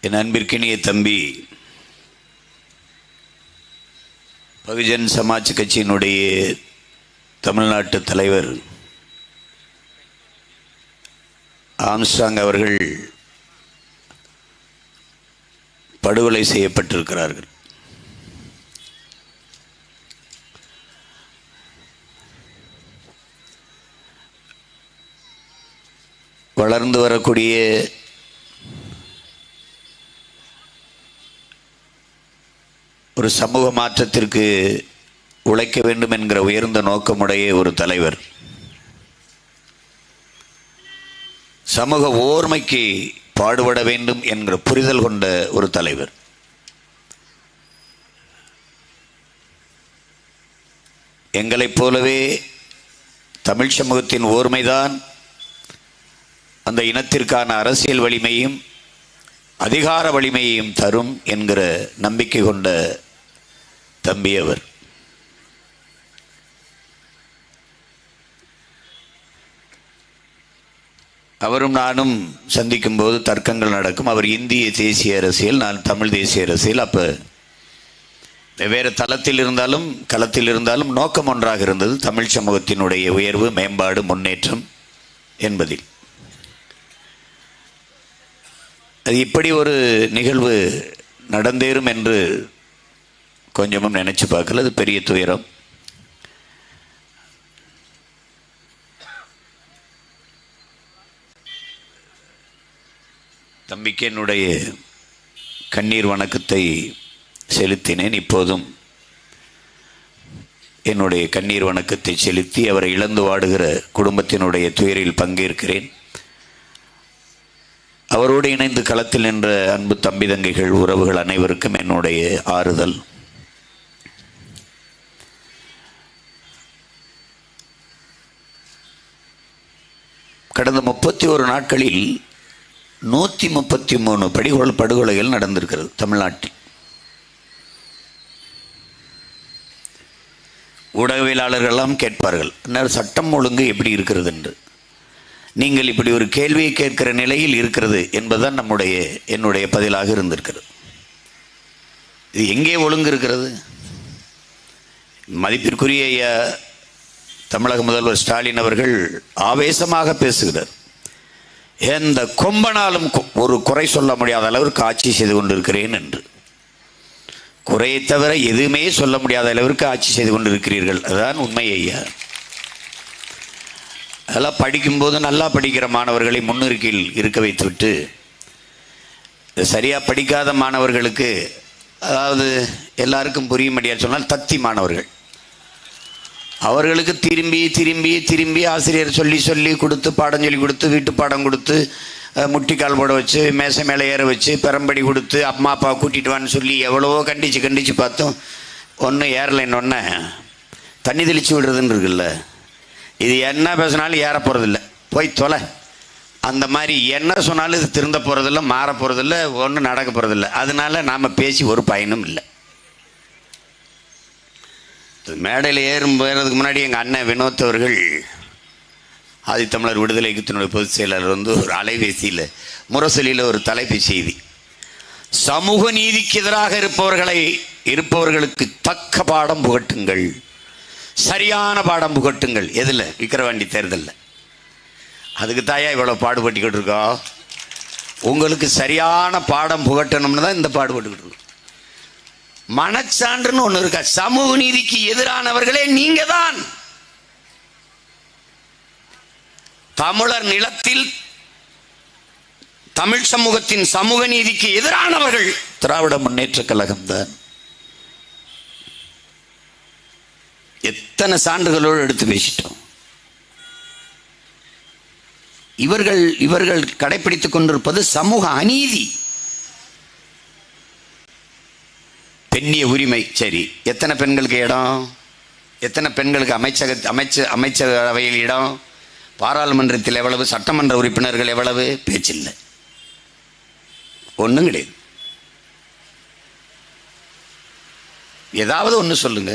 என் அன்பிற்கினிய தம்பி பகுஜன் சமாஜ் கட்சியினுடைய தமிழ்நாட்டு தலைவர் ஆம்ஸ்ட்ராங் அவர்கள் படுகொலை செய்யப்பட்டிருக்கிறார்கள். வளர்ந்து வரக்கூடிய ஒரு சமூக மாற்றத்திற்கு உழைக்க வேண்டும் என்கிற உயர்ந்த நோக்கமுடைய ஒரு தலைவர், சமூக ஓர்மைக்கு பாடுபட வேண்டும் என்கிற புரிதல் கொண்ட ஒரு தலைவர். எங்களைப் போலவே தமிழ் சமூகத்தின் ஓர்மைதான் அந்த இனத்திற்கான அரசியல் வலிமையும் அதிகார வலிமையையும் தரும் என்கிற நம்பிக்கை கொண்ட தம்பி அவர். அவரும் நானும் சந்திக்கும் போது தர்க்கங்கள் நடக்கும். அவர் இந்திய தேசிய அரசியல், நான் தமிழ் தேசிய அரசியல். அப்போ வெவ்வேறு தளத்தில் இருந்தாலும் களத்தில் இருந்தாலும் நோக்கம் ஒன்றாக இருந்தது, தமிழ் சமூகத்தினுடைய உயர்வு, மேம்பாடு, முன்னேற்றம் என்பதில். அது இப்படி ஒரு நிகழ்வு நடந்தேறும் என்று கொஞ்சமும் நினைச்சு பார்க்கல. அது பெரிய துயரம். தம்பிக்கு என்னுடைய கண்ணீர் வணக்கத்தை செலுத்தினேன். இப்போதும் என்னுடைய கண்ணீர் வணக்கத்தை செலுத்தி அவரை இழந்து வாடுகிற குடும்பத்தினுடைய துயரில் பங்கேற்கிறேன். அவரோடு இணைந்து களத்தில் நின்ற அன்பு தம்பி தங்கைகள், உறவுகள் அனைவருக்கும் என்னுடைய ஆறுதல். கடந்த 31 நாட்களில் 133 படுகொலைகள் நடந்திருக்கிறது தமிழ்நாட்டில். ஊடகவியலாளர்களெல்லாம் கேட்பார்கள், சட்டம் ஒழுங்கு எப்படி இருக்கிறது என்று. நீங்கள் இப்படி ஒரு கேள்வியை கேட்கிற நிலையில் இருக்கிறது என்பதுதான் என்னுடைய பதிலாக இருந்திருக்கிறது. இது எங்கே ஒழுங்கு இருக்கிறது? மதிப்பிற்குரிய தமிழக முதல்வர் ஸ்டாலின் அவர்கள் ஆவேசமாக பேசுகிறார். எந்த கொம்பனாலும் ஒரு குறை சொல்ல முடியாத அளவிற்கு ஆட்சி செய்து கொண்டிருக்கிறேன் என்று. குறையை தவிர எதுவுமே சொல்ல முடியாத அளவிற்கு ஆட்சி செய்து கொண்டிருக்கிறீர்கள். அதுதான் உண்மை ஐயா. அதெல்லாம் படிக்கும்போது நல்லா படிக்கிற மாணவர்களை முன்னிறுக்கில் இருக்க வைத்துவிட்டு சரியாக படிக்காத மாணவர்களுக்கு, அதாவது எல்லாருக்கும் புரியும்படியாக சொன்னால் தத்தி மாணவர்கள், அவர்களுக்கு திரும்பி திரும்பி திரும்பி ஆசிரியர் சொல்லி சொல்லி கொடுத்து, பாடம் சொல்லி கொடுத்து, வீட்டு பாடம் கொடுத்து, முட்டிக்கால் போட வச்சு, மேசை மேலே ஏற வச்சு, பெரம்படி கொடுத்து, அம்மா அப்பா கூட்டிகிட்டு வான்னு சொல்லி எவ்வளவோ கண்டித்து பார்த்தோம். ஒன்று ஏறலைன்னு ஒன்று தண்ணி தெளித்து விடுறதுன்னு இருக்குல்ல. இது என்ன பேசினாலும் ஏற போகிறதில்ல, போய் தொலை. அந்த மாதிரி என்ன சொன்னாலும் இது திருந்த போகிறதில்ல, மாற போகிறதில்ல, ஒன்றும் நடக்க போகிறதில்ல. அதனால நாம் பேசி ஒரு பயனும் இல்லை. மேடையில் ஏறுறதுக்கு முன்னாடி எங்கள் அண்ணன் வினோத் அவர்கள், ஆதித்தமிழர் விடுதலை இயக்கத்தினுடைய பொதுச் செயலாளர், ஒரு அலைபேசியில் முரசொலியில் ஒரு தலைப்பு செய்தி, சமூக நீதிக்கு எதிராக இருப்பவர்களுக்கு தக்க பாடம் புகட்டுங்கள், சரியான பாடம் புகட்டுங்கள். எதில்? விக்கிரவாண்டி தேர்தலில். அதுக்கு தாயா இவ்வளோ பாடுபட்டுக்கிட்டு இருக்கோம். உங்களுக்கு சரியான பாடம் புகட்டணும்னு தான் இந்த பாடுபட்டுக்கிட்டு இருக்கோம். மனச்சான்றுன்னு ஒன்று இருக்கா? சமூக நீதிக்கு எதிரானவர்களே நீங்க தான். தமிழர் நிலத்தில் தமிழ் சமூகத்தின் சமூக நீதிக்கு எதிரானவர்கள் திராவிட முன்னேற்ற கழகம் தான். எத்தனை சான்றுகளோடு எடுத்து பேசிட்டோம். இவர்கள் கடைபிடித்துக் கொண்டிருப்பது சமூக அநீதி. பெண்ணிய உரிமை சரி, எத்தனை பெண்களுக்கு இடம்? எத்தனை பெண்களுக்கு அமைச்சரவையில் இடம்? பாராளுமன்றத்தில் எவ்வளவு? சட்டமன்ற உறுப்பினர்கள் எவ்வளவு? பேச்சில்லை, ஒன்றும் கிடையாது. ஏதாவது ஒன்று சொல்லுங்க.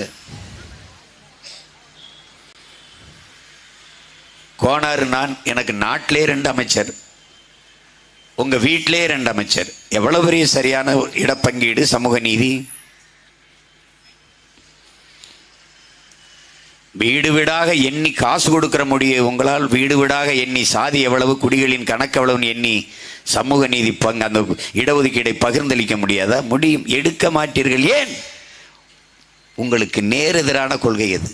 கோனாறு நான், எனக்கு நாட்டிலே 2 அமைச்சர், உங்க வீட்டிலே 2 அமைச்சர். எவ்வளவு பெரிய சரியான இடப்பங்கீடு, சமூக நீதி. வீடு வீடாக எண்ணி காசு கொடுக்கிற முடியும் உங்களால். வீடு வீடாக எண்ணி சாதி எவ்வளவு, குடிகளின் கணக்கு எவ்வளவுன்னு எண்ணி சமூக நீதி அந்த இடஒதுக்கீடை பகிர்ந்தளிக்க முடியாதா? முடியும். எடுக்க மாட்டீர்கள். ஏன்? உங்களுக்கு நேரெதிரான கொள்கை எது?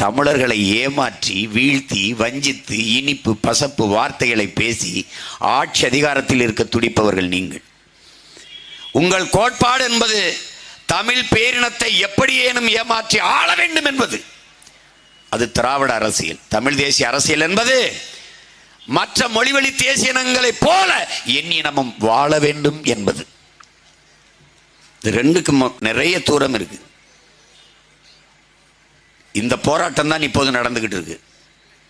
தமிழர்களை ஏமாற்றி, வீழ்த்தி, வஞ்சித்து, இனிப்பு பசப்பு வார்த்தைகளை பேசி ஆட்சி அதிகாரத்தில் இருக்க துடிப்பவர்கள் நீங்கள். உங்கள் கோட்பாடு என்பது தமிழ் பேரினத்தை எப்படியேனும் ஏமாற்றி ஆள வேண்டும் என்பது. அது திராவிட அரசியல். தமிழ் தேசிய அரசியல் என்பது மற்ற மொழிவழி தேசிய இனங்களைப் போல எண்ணினமும் வாழ வேண்டும் என்பது. இது ரெண்டுக்கும் நிறைய தூரம் இருக்கு. இந்த போராட்டம் தான் இப்போது நடந்துகிட்டு இருக்கு.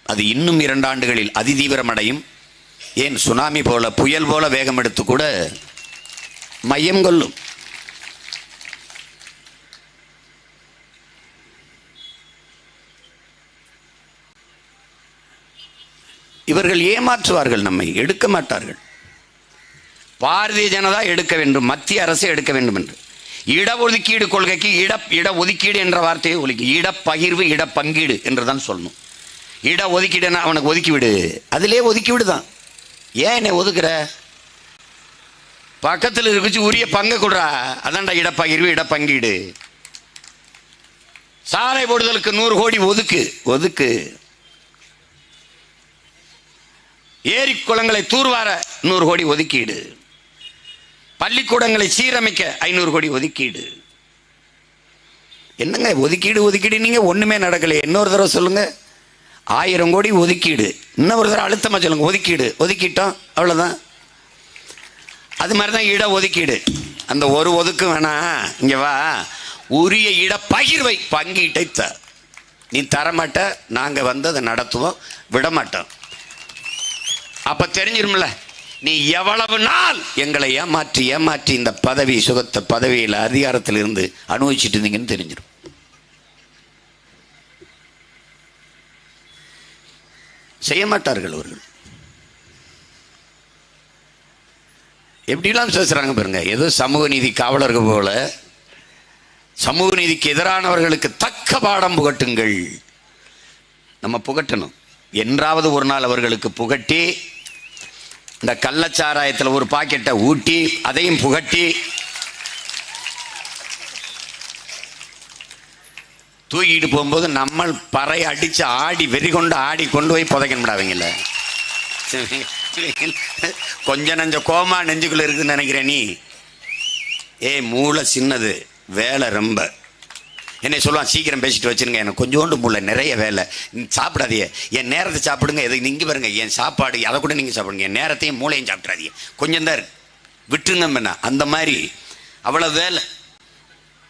அது இன்னும் 2 ஆண்டுகளில் அதிதீவிரமடையும். ஏன், சுனாமி போல, புயல் போல வேகம் எடுத்து கூட மையம் கொள்ளும். இவர்கள் ஏமாற்றுவார்கள், நம்மை எடுக்க மாட்டார்கள். பாரதிய ஜனதா எடுக்க வேண்டும், மத்திய அரசு எடுக்க வேண்டும் என்று. இடஒதுக்கீடு கொள்கைக்கு இடஒதுக்கீடு என்ற வார்த்தையை ஒழிக்க இடப்பகிர்வு, இடப்பங்கீடு என்றுதான் சொல்லணும். இடஒதுக்கீடுன்னா அவனுக்கு ஒதுக்கிவிடு, அதிலே ஒதுக்கிவிடு தான். ஏன் என்னை ஒதுக்குற? பக்கத்தில் இருக்குச்சு உரிய பங்கை கொடுறா, அதான்டா இடப்பகிர்வு, இடப்பங்கீடு. சாலை போடுதலுக்கு 100 கோடி ஒதுக்கு. ஏரி குளங்களை தூர்வார 100 கோடி ஒதுக்கீடு. பள்ளிக்கூடங்களை சீரமைக்க 500 கோடி ஒதுக்கீடு. என்னங்க ஒதுக்கீடு? நீங்க ஒண்ணுமே நடக்கல. இன்னொரு தடவை சொல்லுங்க. 1000 கோடி ஒதுக்கீடு. இன்னொரு தடவை அழுத்தமா சொல்லுங்க. ஒதுக்கிட்டோம், அவ்வளவுதான். அது மாதிரிதான் இட ஒதுக்கீடு. அந்த ஒரு ஒதுக்கு வேணாம், இங்க வா. உரிய இட பகிர்வை, பங்கீட்டை நீ தரமாட்ட, நாங்க வந்து அதை நடத்துவோம், விடமாட்டோம். அப்ப தெரிஞ்சிரும்ல, நீ எவ்வளவு நாள் எங்களை ஏமாற்றி இந்த பதவி சுகத்த பதவியில் அதிகாரத்தில் இருந்து அனுபவிச்சுட்டு இருந்தீங்கன்னு தெரிஞ்சிடும். செய்ய மாட்டார்கள் அவர்கள். எப்படிலாம் பேசுறாங்க பாருங்க. ஏதோ சமூக நீதி காவலர்கள் போல. சமூக நீதிக்கு எதிரானவர்களுக்கு தக்க பாடம் புகட்டுங்கள். நம்ம புகட்டணும். என்றாவது ஒரு நாள் அவர்களுக்கு புகட்டி, இந்த கள்ளச்சாராயத்தில் ஒரு பாக்கெட்டை ஊட்டி அதையும் புகட்டி தூக்கிட்டு போகும்போது நம்ம பறை அடிச்சு ஆடி வெறி கொண்டு ஆடி கொண்டு போய் புதைக்கணும்டாவீங்கல்ல. கொஞ்சம் நஞ்ச கோமா நெஞ்சுக்குள்ள இருக்குன்னு நினைக்கிறேன் நீ. மூளை சின்னது, வேலை ரொம்ப. என்னை சொல்லுவான், சீக்கிரம் பேசிட்டு வச்சுருங்க, எனக்கு கொஞ்சோண்டு மூளை, நிறைய வேலை, சாப்பிடாதீங்க, என் நேரத்தை சாப்பிடுங்க. எதுக்கு நீங்கள் பாருங்க, என் சாப்பாடு அதை கூட நீங்கள் சாப்பிடுங்க, என் நேரத்தையும் மூளையும் சாப்பிட்றாதீங்க, கொஞ்சம் தான் இருக்கு, விட்டுருங்க. அந்த மாதிரி அவ்வளோ வேலை.